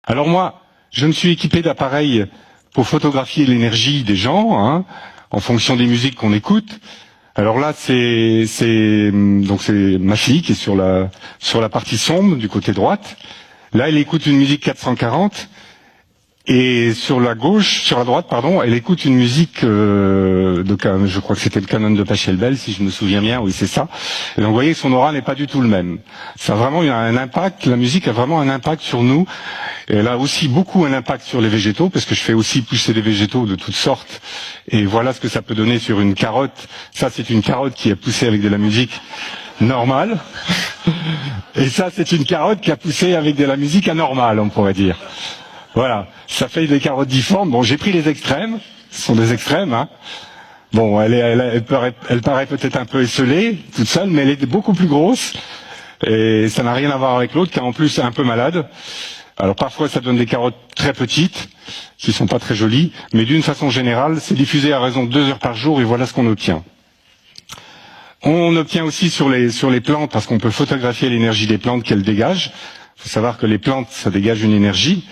Alors moi, je me suis équipé d'appareils pour photographier l'énergie des gens, hein, en fonction des musiques qu'on écoute. Alors là, c'est ma fille qui est sur la partie sombre du côté droite. Là, elle écoute une musique 440 et sur la droite, pardon, elle écoute une musique je crois que c'était le canon de Pachelbel, si je me souviens bien. Oui, c'est ça. Et donc, vous voyez, son aura n'est pas du tout le même. Ça a vraiment un impact. La musique a vraiment un impact sur nous. Et elle a aussi beaucoup un impact sur les végétaux, parce que je fais aussi pousser des végétaux de toutes sortes. Et voilà ce que ça peut donner sur une carotte. Ça, c'est une carotte qui est poussée avec de la musique normale. Et ça, c'est une carotte qui a poussé avec de la musique anormale, on pourrait dire. Voilà. Ça fait des carottes difformes. Bon, j'ai pris les extrêmes. Ce sont des extrêmes, hein. Bon, elle paraît peut-être un peu esselée, toute seule, mais elle est beaucoup plus grosse. Et ça n'a rien à voir avec l'autre, qui est en plus un peu malade. Alors parfois ça donne des carottes très petites, qui sont pas très jolies, mais d'une façon générale, c'est diffusé à raison de 2 heures par jour et voilà ce qu'on obtient. On obtient aussi sur les plantes, parce qu'on peut photographier l'énergie des plantes qu'elles dégagent. Il faut savoir que les plantes, ça dégage une énergie,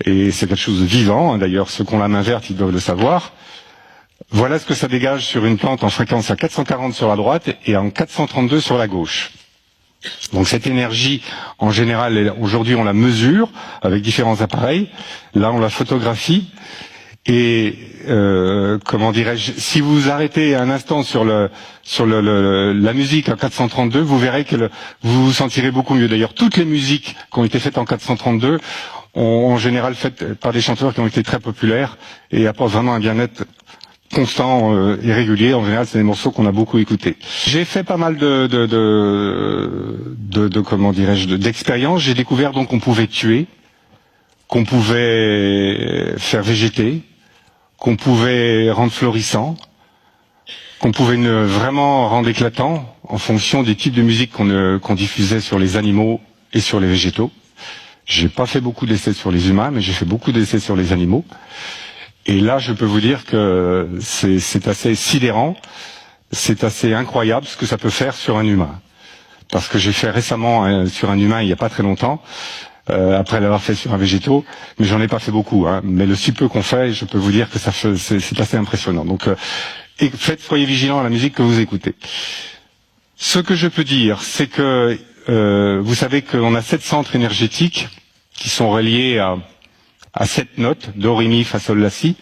et c'est quelque chose de vivant, hein. D'ailleurs ceux qui ont la main verte, ils doivent le savoir. Voilà ce que ça dégage sur une plante en fréquence à 440 sur la droite et en 432 sur la gauche. Donc cette énergie, en général, aujourd'hui on la mesure avec différents appareils. Là on la photographie et comment dirais-je, si vous vous arrêtez un instant sur la musique en 432, vous verrez que vous vous sentirez beaucoup mieux. D'ailleurs toutes les musiques qui ont été faites en 432 ont en général faites par des chanteurs qui ont été très populaires et apportent vraiment un bien-être constant et régulier. En général, c'est des morceaux qu'on a beaucoup écoutés. J'ai fait pas mal comment dirais-je, d'expériences. J'ai découvert donc qu'on pouvait tuer, qu'on pouvait faire végéter, qu'on pouvait rendre florissant, qu'on pouvait vraiment rendre éclatant en fonction des types de musique qu'on diffusait sur les animaux et sur les végétaux. J'ai pas fait beaucoup d'essais sur les humains, mais j'ai fait beaucoup d'essais sur les animaux. Et là, je peux vous dire que c'est assez sidérant, c'est assez incroyable ce que ça peut faire sur un humain. Parce que j'ai fait récemment sur un humain il n'y a pas très longtemps, après l'avoir fait sur un végétaux, mais j'en ai pas fait beaucoup. Hein. Mais le si peu qu'on fait, je peux vous dire que c'est assez impressionnant. Donc, soyez vigilants à la musique que vous écoutez. Ce que je peux dire, c'est que vous savez qu'on a 7 centres énergétiques qui sont reliés à 7 notes, do, ré, mi, fa, sol, la, si,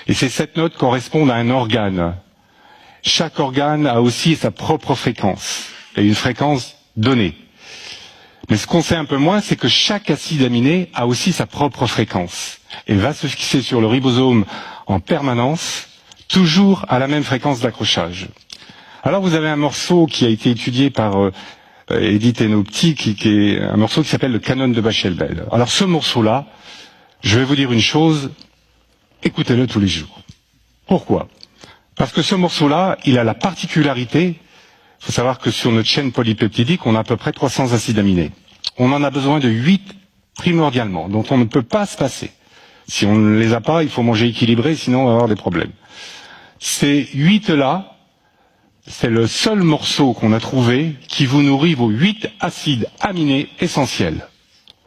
et ces 7 notes correspondent à un organe. Chaque organe a aussi sa propre fréquence, et une fréquence donnée. Mais ce qu'on sait un peu moins, c'est que chaque acide aminé a aussi sa propre fréquence, et va se fixer sur le ribosome en permanence, toujours à la même fréquence d'accrochage. Alors vous avez un morceau qui a été étudié par Edith Enopti, qui est un morceau qui s'appelle le canon de Pachelbel. Alors ce morceau-là, je vais vous dire une chose, écoutez-le tous les jours. Pourquoi? Parce que ce morceau-là, il a la particularité, il faut savoir que sur notre chaîne polypeptidique, on a à peu près 300 acides aminés. On en a besoin de 8 primordialement, dont on ne peut pas se passer. Si on ne les a pas, il faut manger équilibré, sinon on va avoir des problèmes. Ces 8-là, c'est le seul morceau qu'on a trouvé qui vous nourrit vos 8 acides aminés essentiels,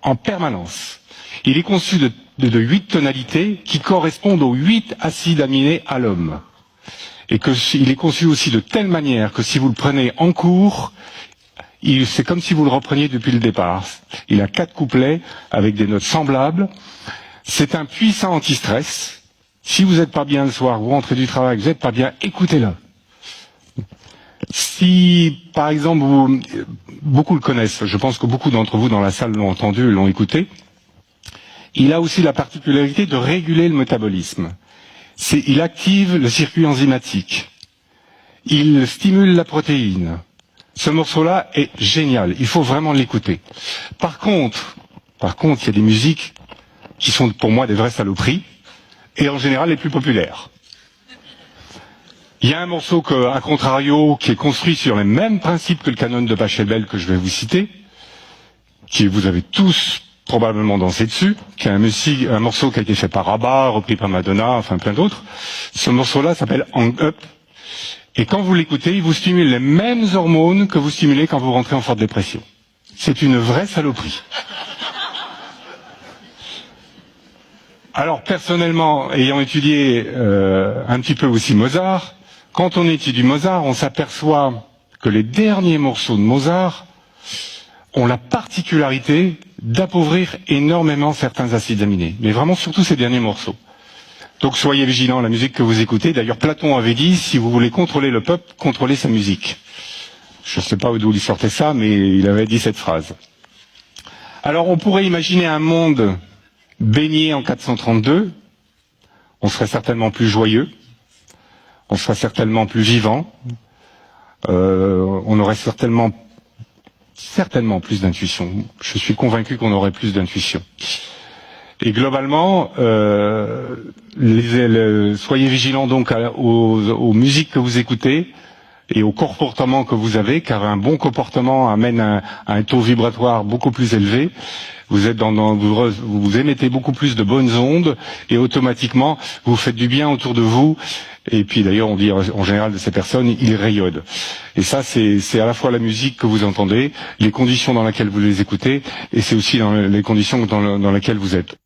en permanence. Il est conçu de 8 tonalités qui correspondent aux 8 acides aminés à l'homme. Et il est conçu aussi de telle manière que si vous le prenez en cours, c'est comme si vous le repreniez depuis le départ. Il a 4 couplets avec des notes semblables. C'est un puissant anti-stress. Si vous n'êtes pas bien le soir, vous rentrez du travail, vous n'êtes pas bien, écoutez-le. Si, par exemple, beaucoup le connaissent, je pense que beaucoup d'entre vous dans la salle l'ont entendu, l'ont écouté, il a aussi la particularité de réguler le métabolisme. Il active le circuit enzymatique. Il stimule la protéine. Ce morceau-là est génial. Il faut vraiment l'écouter. Par contre, il y a des musiques qui sont pour moi des vraies saloperies, et en général les plus populaires. Il y a un morceau à contrario, qui est construit sur les mêmes principes que le canon de Pachelbel que je vais vous citer, qui vous avez tous probablement dansé dessus, qui est un morceau qui a été fait par ABBA, repris par Madonna, enfin plein d'autres. Ce morceau-là s'appelle Hang Up, et quand vous l'écoutez, il vous stimule les mêmes hormones que vous stimulez quand vous rentrez en forte dépression. C'est une vraie saloperie. Alors personnellement, ayant étudié un petit peu aussi Mozart, quand on étudie Mozart, on s'aperçoit que les derniers morceaux de Mozart ont la particularité d'appauvrir énormément certains acides aminés, mais vraiment surtout ces derniers morceaux. Donc soyez vigilants à la musique que vous écoutez. D'ailleurs, Platon avait dit, si vous voulez contrôler le peuple, contrôlez sa musique. Je ne sais pas d'où il sortait ça, mais il avait dit cette phrase. Alors on pourrait imaginer un monde baigné en 432, on serait certainement plus joyeux, on serait certainement plus vivant, on aurait certainement plus d'intuition. Je suis convaincu qu'on aurait plus d'intuition. Et globalement, soyez vigilants donc aux musiques que vous écoutez et au comportement que vous avez, car un bon comportement amène à un taux vibratoire beaucoup plus élevé. Vous êtes vous émettez beaucoup plus de bonnes ondes et automatiquement vous faites du bien autour de vous. Et puis d'ailleurs, on dit en général de ces personnes, ils rayonnent. Et ça, c'est à la fois la musique que vous entendez, les conditions dans lesquelles vous les écoutez, et c'est aussi dans les conditions dans lesquelles vous êtes.